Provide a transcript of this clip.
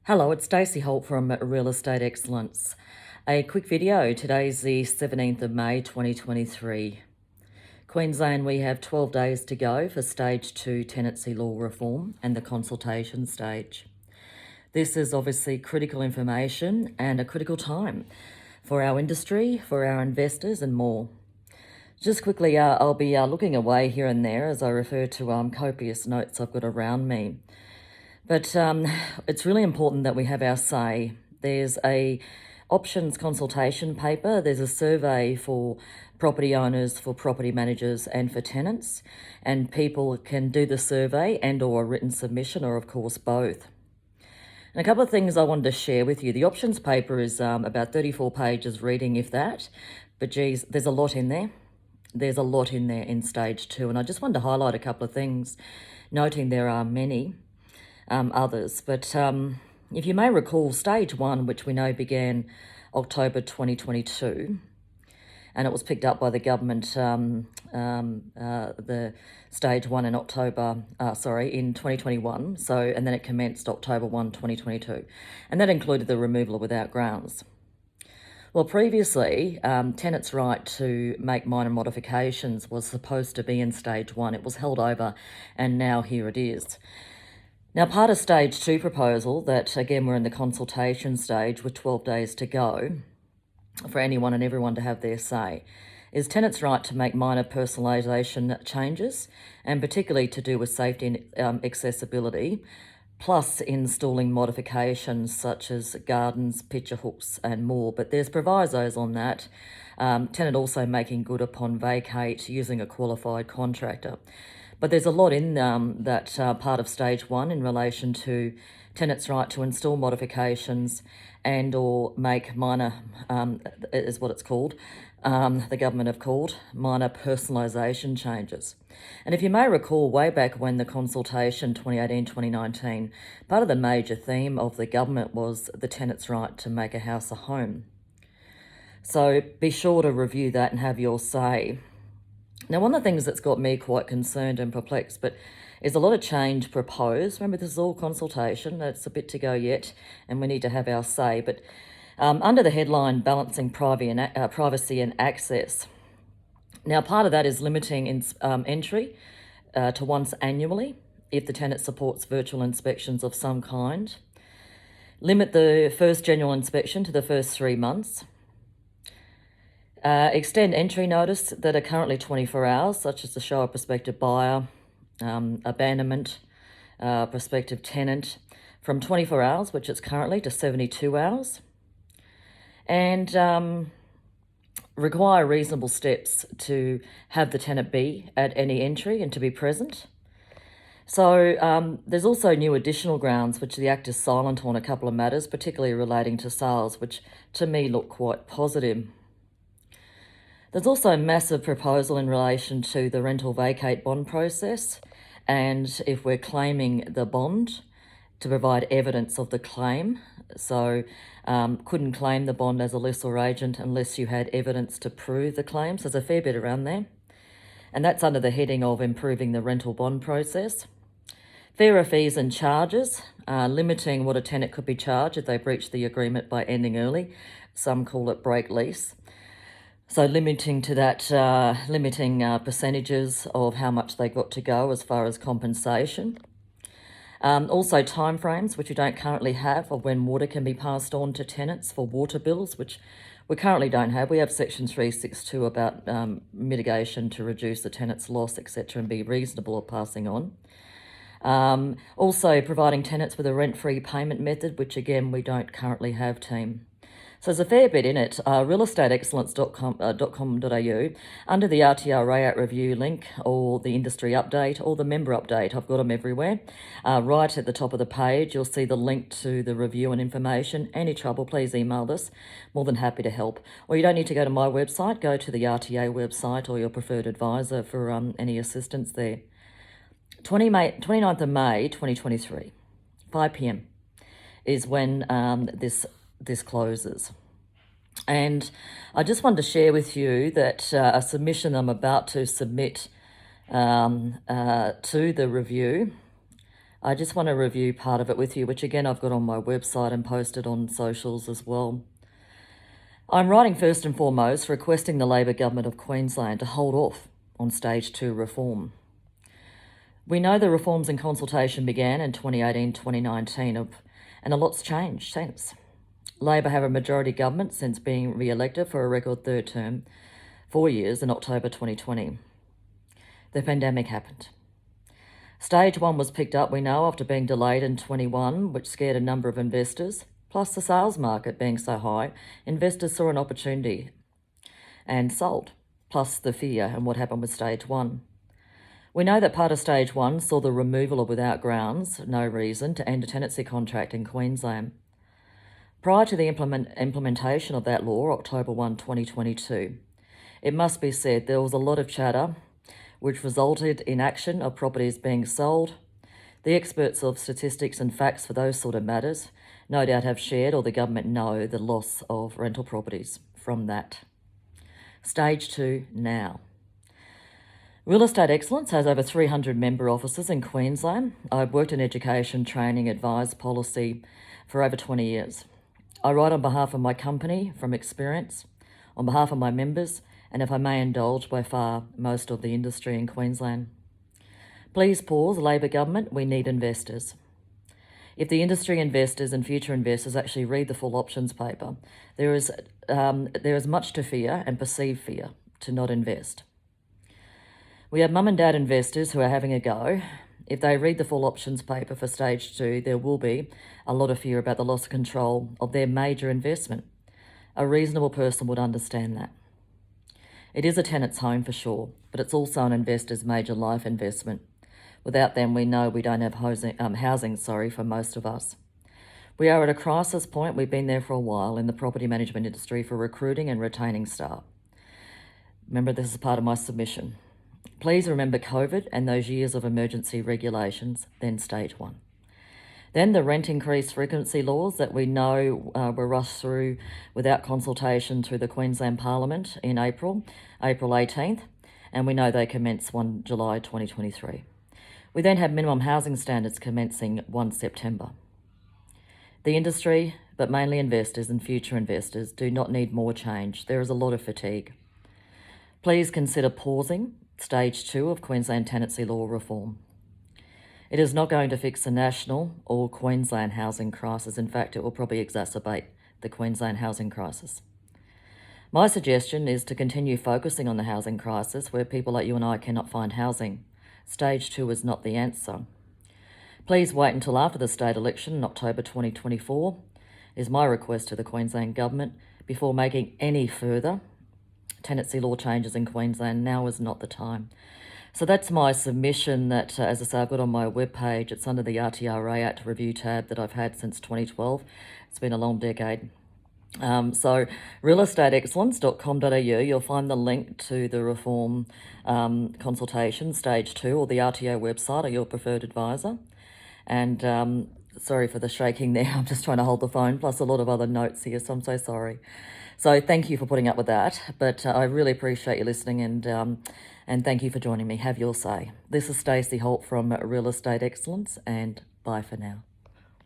Hello, it's Stacey Holt from Real Estate Excellence. A quick video. Today's the 17th of May 2023. Queensland, we have 12 days to go for Stage 2 tenancy law reform and the consultation stage. This is obviously critical information and a critical time for our industry, for our investors and more. Just quickly, I'll be looking away here and there as I refer to copious notes I've got around me. But it's really important that we have our say. There's a options consultation paper. There's a survey for property owners, for property managers and for tenants. And people can do the survey and or a written submission, or of course both. And a couple of things I wanted to share with you. The options paper is about 34 pages reading, if that. But geez, there's a lot in there. There's a lot in there in Stage 2. And I just wanted to highlight a couple of things, noting there are many others. But if you may recall, Stage 1, which we know began October 2022, and it was picked up by the government, the Stage 1 in in 2021. And then it commenced October 1, 2022. And that included the removal of without grounds. Well, previously, tenants' right to make minor modifications was supposed to be in Stage 1. It was held over, and now here it is. Now, part of Stage 2 proposal, that again we're in the consultation stage with 12 days to go for anyone and everyone to have their say, is tenants' right to make minor personalisation changes, and particularly to do with safety and accessibility, plus installing modifications such as gardens, picture hooks and more. But there's provisos on that. Tenant also making good upon vacate using a qualified contractor. But there's a lot in that part of Stage 1 in relation to tenants' right to install modifications and or make minor, is what it's called, the government have called, minor personalisation changes. And if you may recall, way back when the consultation 2018-2019, part of the major theme of the government was the tenant's right to make a house a home. So be sure to review that and have your say. Now, one of the things that's got me quite concerned and perplexed, but is a lot of change proposed. Remember, this is all consultation. It's a bit to go yet, and we need to have our say. But under the headline, Balancing Privacy and Access, now part of that is limiting entry to once annually if the tenant supports virtual inspections of some kind. Limit the first general inspection to the first 3 months. Extend entry notice that are currently 24 hours, such as the show of prospective buyer, abandonment, prospective tenant, from 24 hours, which it's currently, to 72 hours. And require reasonable steps to have the tenant be at any entry and to be present. So there's also new additional grounds which the Act is silent on a couple of matters, particularly relating to sales, which to me look quite positive. There's also a massive proposal in relation to the rental vacate bond process, and if we're claiming the bond, to provide evidence of the claim. So couldn't claim the bond as a lessor agent unless you had evidence to prove the claim. So there's a fair bit around there. And that's under the heading of improving the rental bond process. Fairer fees and charges, limiting what a tenant could be charged if they breach the agreement by ending early. Some call it break lease. So limiting to that, limiting percentages of how much they got to go as far as compensation. Also timeframes, which we don't currently have, of when water can be passed on to tenants for water bills, which we currently don't have. We have Section 362 about mitigation to reduce the tenant's loss, etc., and be reasonable of passing on. Also providing tenants with a rent-free payment method, which again we don't currently have, team. So there's a fair bit in it. realestateexcellence.com.au, under the RTR Rayout Review link, or the industry update, or the member update. I've got them everywhere. Right at the top of the page, you'll see the link to the review and information. Any trouble, please email us. More than happy to help. Or you don't need to go to my website. Go to the RTA website or your preferred advisor for any assistance there. 29th of May 2023, 5 p.m. is when this closes. And I just wanted to share with you that a submission I'm about to submit to the review I just want to review part of it with you, which again I've got on my website and posted on socials as well. I'm writing first and foremost requesting the Labor Government of Queensland to hold off on Stage 2 reform. We know the reforms in consultation began in 2018-2019 and a lot's changed since. Labor have a majority government since being re-elected for a record third term, 4 years in October 2020. The pandemic happened. Stage 1 was picked up, we know, after being delayed in 21, which scared a number of investors. Plus the sales market being so high, investors saw an opportunity and sold, plus the fear and what happened with Stage 1. We know that part of Stage 1 saw the removal of without grounds, no reason, to end a tenancy contract in Queensland. Prior to the implementation of that law, October 1, 2022, it must be said there was a lot of chatter which resulted in action of properties being sold. The experts of statistics and facts for those sort of matters no doubt have shared, or the government know, the loss of rental properties from that. Stage 2 now. Real Estate Excellence has over 300 member offices in Queensland. I've worked in education, training, advised policy for over 20 years. I write on behalf of my company from experience, on behalf of my members, and if I may indulge, by far most of the industry in Queensland. Please pause, Labor government, we need investors. If the industry investors and future investors actually read the full options paper, there is much to fear and perceived fear to not invest. We have mum and dad investors who are having a go. If they read the full options paper for Stage 2, there will be a lot of fear about the loss of control of their major investment. A reasonable person would understand that. It is a tenant's home for sure, but it's also an investor's major life investment. Without them, we know we don't have housing for most of us. We are at a crisis point. We've been there for a while in the property management industry for recruiting and retaining staff. Remember, this is part of my submission. Please remember COVID and those years of emergency regulations, then Stage 1. Then the rent increase frequency laws that we know were rushed through without consultation through the Queensland Parliament in April 18th, and we know they commence 1 July 2023. We then have minimum housing standards commencing 1 September. The industry, but mainly investors and future investors, do not need more change. There is a lot of fatigue. Please consider pausing Stage 2 of Queensland tenancy law reform. It is not going to fix the national or Queensland housing crisis. In fact, it will probably exacerbate the Queensland housing crisis. My suggestion is to continue focusing on the housing crisis where people like you and I cannot find housing. Stage 2 is not the answer. Please wait until after the state election in October 2024 is my request to the Queensland Government before making any further tenancy law changes in Queensland. Now is not the time. So that's my submission that, as I say, I've got on my webpage. It's under the RTRA Act Review tab that I've had since 2012. It's been a long decade. So realestateexcellence.com.au, you'll find the link to the reform consultation, Stage 2, or the RTO website, or your preferred advisor. And sorry for the shaking there. I'm just trying to hold the phone, plus a lot of other notes here, so I'm so sorry. So thank you for putting up with that, but I really appreciate you listening, and thank you for joining me. Have your say. This is Stacey Holt from Real Estate Excellence, and bye for now.